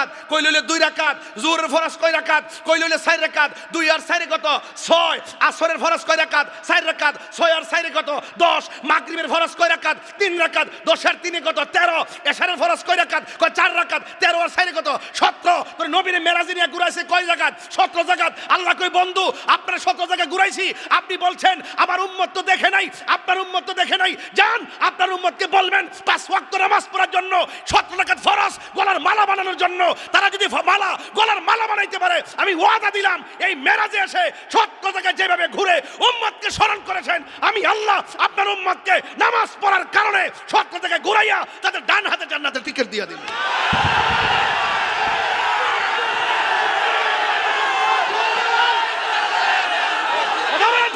রাকাত, কই লইলে 2 রাকাত, জোহরের ফরজ কয় রাকাত, কই লইলে 4 রাকাত, 2 আর 4 কত 6, আসরের ফরজ কয় রাকাত, 4 রাকাত, 6 আর 4 কত 10, মাগরিবের ফরজ কয় রাকাত, 3 রাকাত, 10 আর 3 কত 13, এশারের ফরজ কয় রাকাত, কয় 4 রাকাত, 13 আর 4 কত 17, তোর নবীর মেরাজে নিয়ে ঘুরাইছে কয় রাকাত, 17 রাকাত। আল্লাহ কই বন্ধু আপনার 17 জায়গা ঘুরাইছি, আপনি বলছেন আমার উম্মত তো দেখে নাই, আপনার উম্মত তো দেখে নাই, যান আপনার উম্মতকে বলবেন 5 ওয়াক্ত নামাজ পড়ার জন্য, 17 রাকাত ফরজ গলার মালা বানানোর জন্য। তারা যদি মালা গলার মালা বানাইতে পারে, আমি ওয়াদা দিলাম এই মেরাজে এসে 17 জায়গায় যেভাবে ঘুরে উম্মতকে স্মরণ করেছেন, আমি আল্লাহ আপনার উম্মতকে নামাজ পড়ার কারণে 17 জায়গায় ঘুরাইয়া তাদের ডান হাতে জান্নাতের টিকিট দিয়ে দিল।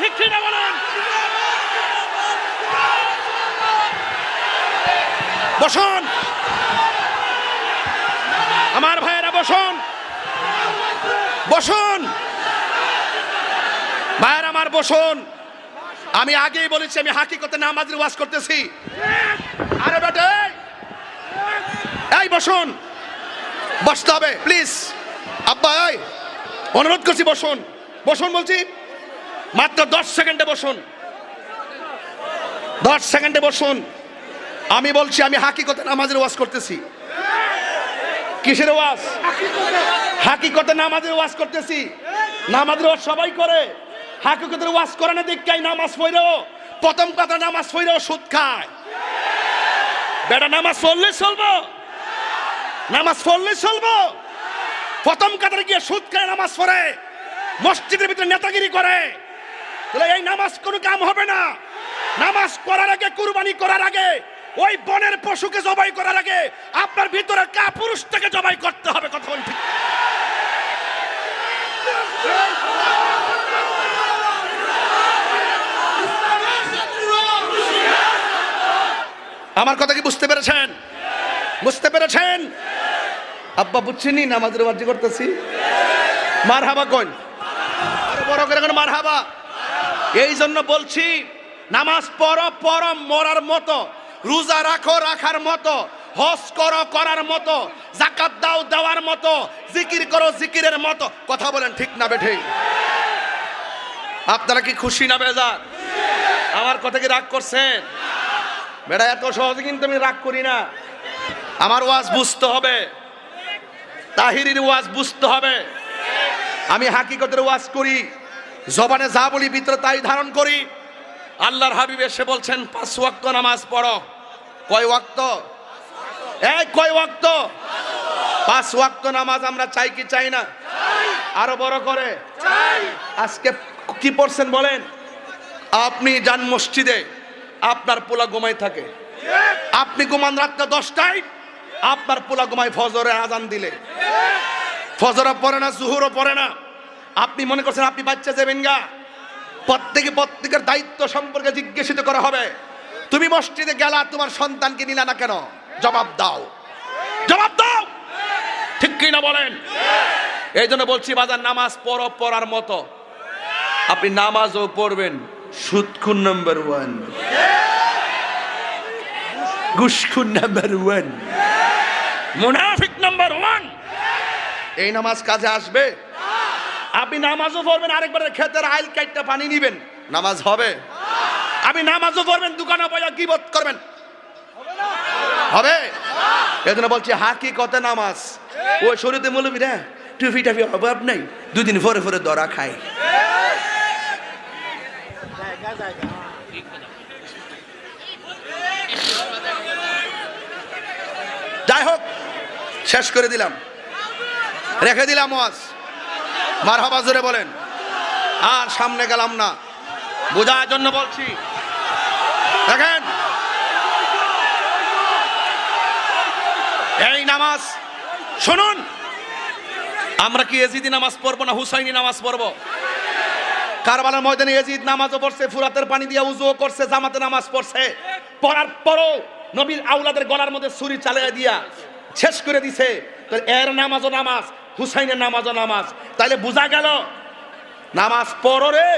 ঠিক ঠিক না বলেন? বসুন আমার ভাইয়েরা, বসুন বসুন ভাইয়ের আমার, বসুন। আমি আগেই বলেছি আমি হাকিকতে নামাজের ওয়াজ করতেছি। আরে বেটে এই বসুন, বসতে হবে প্লিজ। আব্বা এই অনুরোধ করছি বসুন, বসুন বলছি, মাত্র 10 সেকেন্ডে বসুন, 10 সেকেন্ডে বসুন। আমি বলছি আমি হাকিকতে নামাজের ওয়াজ করতেছি। কিসের ওয়াজ? হাকিকতে নামাজের ওয়াজ করতেছি। নামাজের ওয়াজ সবাই করে, হাকিকতের ওয়াজ করে না দেখাই নামাজ পড়েও, প্রথম কথা নামাজ পড়েও সুদ খায়। বেটা নামাজ পড়লে চলবো, নামাজ পড়লে চলবো, প্রথম কাতারে গিয়ে সুদ খায় নামাজ পড়ে, মসজিদের ভিতরে নেতাগিরি করে, তাহলে এই নামাজ কোনো কাম হবে না। নামাজ করার আগে, কুরবানি করার আগে, ওই বনের পশুকে জবাই করার আগে আপনার ভিতরে কাপুরুষটাকে জবাই করতে হবে। কথা বল ঠিক? আমার কথা কি বুঝতে পেরেছেন? বুঝতে পেরেছেন? আব্বা বুঝছেনি নামাজের ওয়াজ করতেছি? মারহাবা কোন আরো বড় করে কোন মারহাবা। এই জন্য বলছি নামাজ পড়ো পড়ো মরার মতো, রোজা রাখো রাখার মতো, হজ করো করার মতো, যাকাত দাও দেওয়ার মতো, জিকির করো জিকিরের মতো। কথা বলেন ঠিক না বেঠে? আপনারা কি খুশি না বেজার? আমার কথা কি রাগ করছেন? বেটা এত সহজে কিন্তু আমি রাগ করি না। আমার ওয়াজ বুঝতে হবে, তাহিরির ওয়াজ বুঝতে হবে। আমি হাকিকতের ওয়াজ করি, জবানে যা বলি ভিতরে তাই ধারণ করি। আল্লাহর হাবিব এসে বলছেন 5 ওয়াক্ত নামাজ পড়ো। কয় ওয়াক্ত? এই কয় ওয়াক্ত? 5 ওয়াক্ত নামাজ আমরা চাই কি চাই না? আরো বড় করে চাই। আজকে কি পড়ছেন বলেন? আপনি যান মসজিদে, আপনার পোলা ঘুমাই থাকে, আপনি ঘুমান রাত 10টায়, আপনার পোলা ঘুমায় ফজরের আজান দিলে, ফজরও পড়ে না, জোহরও পড়ে না। আপনি মনে করছেন আপনি বাচ্চা যাবেন গা? প্রত্যেকের দায়িত্ব সম্পর্কে জিজ্ঞাসিত করা হবে। তুমি মসজিদে গেলা, তোমার সন্তানকে নিলা না কেন? জবাব দাও, জবাব দাও, ঠিক কি না বলেন? এই জন্য বলছি বাজার নামাজ পড়ো পড়ার মতো। আপনি নামাজও পড়বেন, সুদখুর নাম্বার 1, ঘুষখুর নাম্বার 1, মুনাফিক নাম্বার 1। এই নামাজ কাজে আসবে? আপনি নামাজও পড়বেন, আরেকবার ক্ষেতের আইল কাটটা পানি নিবেন, নামাজ হবে? আপনি নামাজও পড়বেন, দোকানে বসে গীবত করবেন, হবে? এজন্য বলছি হাকিকতে নামাজ। ওই শরীয়তে মৌলবী রে টুপি টাফি অভাব নাই, 2 দিন পরে পরে ধরা খায়। যাই হোক, শেষ করে দিলাম, রেখে দিলাম ওয়াজ। মারহাবা জোরে বলেন। আর সামনে গেলাম না, বোঝার জন্য বলছি। দেখেন এই নামাজ শুনুন, আমরা কি এজিদি নামাজ পড়বো না হুসাইনি নামাজ পড়বো? কারবালার ময়দানে এজিদ নামাজও পড়ছে, ফুরাতের পানি দিয়ে উজুও করছে, জামাতে নামাজ পড়ছে, পড়ার পরও নবীর আউলাদের গলার মধ্যে ছুরি চালিয়ে দিয়া শেষ করে দিছে। তো এর নামাজও নামাজ, হুসাইনের নামাজও নামাজ। তাইলে বোঝা গেল নামাজ পড়ো রে,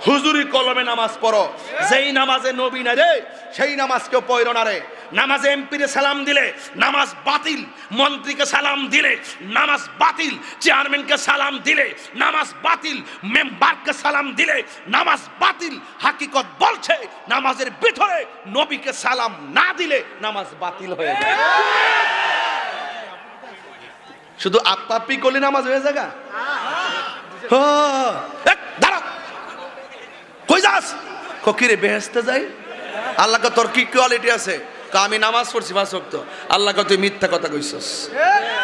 হুজুরি কলমে নামাজ পড়ো। যেই নামাজে নবী না রে, সেই নামাজ কেউ পড়ো না রে। নামাজে এমপিরে সালাম দিলে নামাজ বাতিল, মন্ত্রীকে সালাম দিলে নামাজ বাতিল, চেয়ারম্যানকে সালাম দিলে নামাজ বাতিল, মেম্বারকে সালাম দিলে নামাজ বাতিল। হাকিকত বলছে নামাজের ভিতরে নবীকে সালাম না দিলে নামাজ বাতিল হয়ে যায়। শুধু আপ্পাপি করলে নামাজ হয়ে যাগা? দাঁড়া, কই যাস? কিরে বেহেশতে যাই? আল্লাহকে তোর কি কোয়ালিটি আছে? আমি নামাজ পড়ছি 5 ওয়াক্ত। আল্লাহকে তুই মিথ্যা কথা কইছস,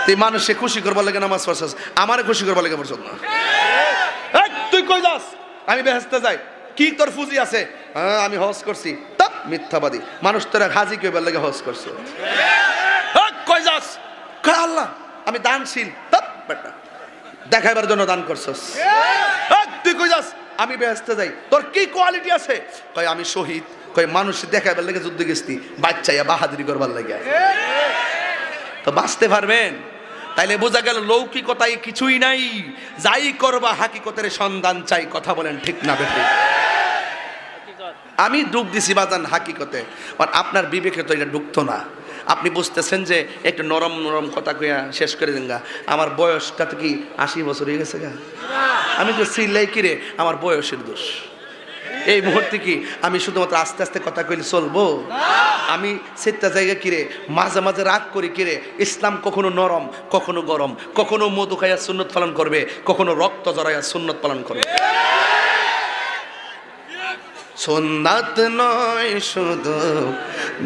তুই মানুষকে খুশি করবার লাগে নামাজ পড়ছস, আমারে খুশি করবার লাগে পড়ছস না। তুই কই যাস? আমি বেহেশতে যাই। কি তোর ফুজি আছে? আমি হজ করছি। তপ মিথ্যাবাদী মানুষ, তোরা হাজি কইবার লাগে হজ করছ। কই যাস? আল্লাহ আমি দানশীল। তপ বেটা দেখাইবার জন্য দান করছস। তুই কই যাস? আমি বেহেশতে যাই। তোর কি কোয়ালিটি আছে? কই আমি শহীদ। কই মানুষ দেখাইবার লাগে যুদ্ধ গেছি, বাচ্চাইয়া বাহাদুরি করবার লাগে। তো বাঁচতে পারবেন? তাইলে বোঝা গেল লৌকিকতায় কিছুই নাই, যাই করবা হাকিকতের সন্ধান চাই। কথা বলেন ঠিক না বেঠিক? আমি ডুব দিছি বাজান হাকিকতে, আর আপনার বিবেকে তো এটা ঢুকতো না। আপনি বুঝতেছেন যে একটু নরম নরম কথা কইয়া শেষ করে দেন গা। আমার বয়সটা তো কি 80 বছর হয়ে গেছে গা? আমি তো সিলাই কিরে, আমার বয়সের দোষ। এই মুহূর্তে কি আমি শুধুমাত্র আস্তে আস্তে কথা কইলে চলবো? আমি সেটা জায়গা কিরে মাঝে মাঝে রাগ করি কিরে। ইসলাম কখনো নরম, কখনো গরম, কখনো মধু খাইয়া সুন্নত পালন করবে, কখনো রক্ত জড়াইয়া সুন্নত পালন করবে। সুন্নাত নয় শুধু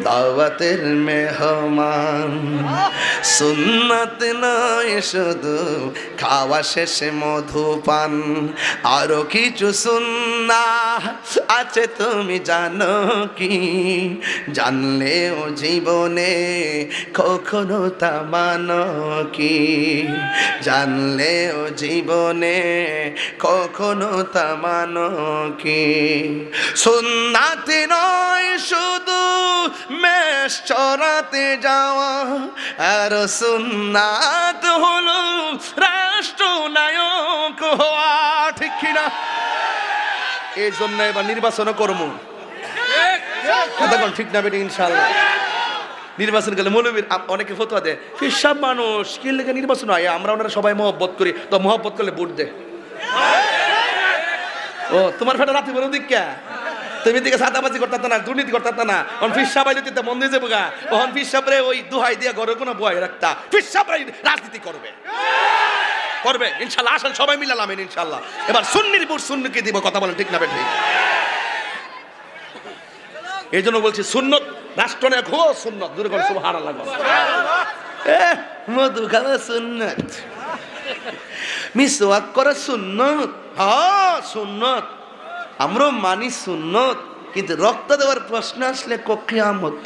দাওয়াতের মেহমান, সুন্নাত নয় শুধু খাওয়া শেষে মধুপান, আরো কিছু সুন্নাহ আছে তুমি জানো কি? জানলেও জীবনে কখনো তা মানো কি? জানলেও জীবনে কখনো তা মানো কি? সুন্নাত নয় শুধু মেষ চরাতে যাওয়া, আর সুন্নাত হলো রাষ্ট্রনায়ক হওয়া। ঠিক কিনা? এই জন্য এবার নির্বাচন করবো। ঠিক না বেটি? ইনশাআল্লাহ নির্বাচন গেলে মৌলবীর অনেকে ফতোয়া দেয়, সব মানুষ কি লেগে নির্বাচন হয়? আমরা ওনারা সবাই মহব্বত করি, তো মহব্বত করলে ভোট দে। ও তোমার ফেটা রাতে বলো দিকা, তুমি দিকে সাদাবাজি করতে না, দুর্নীতি করতে না। অন ফিরসাব আইলে দিতে মন দিয়ে যাবো গা। ওহন ফিরসাবরে ওই দুহাই দিয়া ঘরে কোনো বয় রাখতা। ফিরসাবরাই রাজনীতি করবে, করবে ইনশাআল্লাহ। আসেন সবাই মিলে নামেন ইনশাআল্লাহ। এবার সুন্নির ভোট সুন্নিকে দিব। কথা বলেন ঠিক না বেঠি? এই জন্য বলছি সুন্নত রাষ্ট্রনায়ক হো সুন্নত। দূরে করে সুবহানাল্লাহ। মধু খাওয়া সুন্নত, মিসওয়াক করা সুন্নত। হ্যাঁ সুন্নত, আমরা মানি সুন্নত, কিন্তু রক্ত দেওয়ার প্রশ্ন আসলে কিয়ামত।